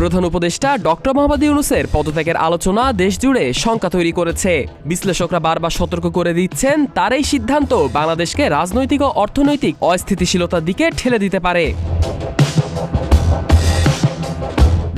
প্রধান উপদেষ্টা ডক্টর মোহাম্মদ ইউনূসের পদত্যাগের আলোচনা দেশজুড়ে শঙ্কা তৈরি করেছে। বিশ্লেষকরা বারবার সতর্ক করে দিচ্ছেন, তার এই সিদ্ধান্ত বাংলাদেশকে রাজনৈতিক ও অর্থনৈতিক অস্থিতিশীলতার দিকে ঠেলে দিতে পারে।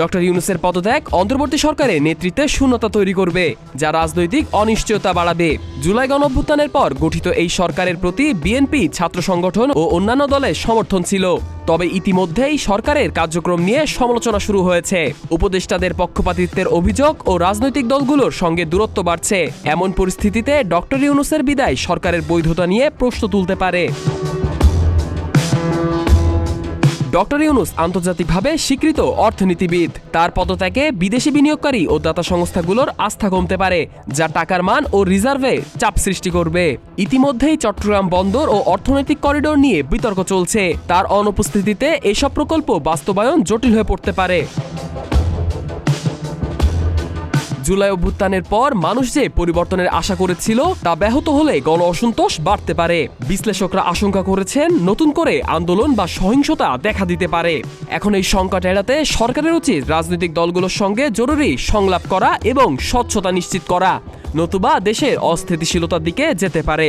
ডক্টর ইউনূসের পদত্যাগ অন্তর্বর্তী সরকারের নেতৃত্বে শূন্যতা তৈরি করবে, যা রাজনৈতিক অনিশ্চয়তা বাড়াবে। জুলাই গণঅভ্যুত্থানের পর গঠিত এই সরকারের প্রতি বিএনপি, ছাত্র সংগঠন ও অন্যান্য দলের সমর্থন ছিল। তবে ইতিমধ্যেই সরকারের কার্যক্রম নিয়ে সমালোচনা শুরু হয়েছে। উপদেষ্টাদের পক্ষপাতিত্বের অভিযোগ ও রাজনৈতিক দলগুলোর সঙ্গে দূরত্ব বাড়ছে। এমন পরিস্থিতিতে ডক্টর ইউনূসের বিদায় সরকারের বৈধতা নিয়ে প্রশ্ন তুলতে পারে। ডক্টর ইউনূস আন্তর্জাতিকভাবে স্বীকৃত অর্থনীতিবিদ। তার পদত্যাগে বিদেশি বিনিয়োগকারী ও দাতা সংস্থাগুলোর আস্থা কমতে পারে, যা টাকার মান ও রিজার্ভে চাপ সৃষ্টি করবে। ইতিমধ্যেই চট্টগ্রাম বন্দর ও অর্থনৈতিক করিডোর নিয়ে বিতর্ক চলছে। তার অনুপস্থিতিতে এসব প্রকল্প বাস্তবায়ন জটিল হয়ে পড়তে পারে। জুলাই অভ্যুত্থানের পর মানুষ যে পরিবর্তনের আশা করেছিল তা ব্যাহত হলে গণ অসন্তোষ বাড়তে পারে। বিশ্লেষকরা আশঙ্কা করেছেন, নতুন করে আন্দোলন বা সহিংসতা দেখা দিতে পারে। এখন এই সংকট এড়াতে সরকারের উচিত রাজনৈতিক দলগুলোর সঙ্গে জরুরি সংলাপ করা এবং স্বচ্ছতা নিশ্চিত করা, নতুবা দেশের অস্থিতিশীলতার দিকে যেতে পারে।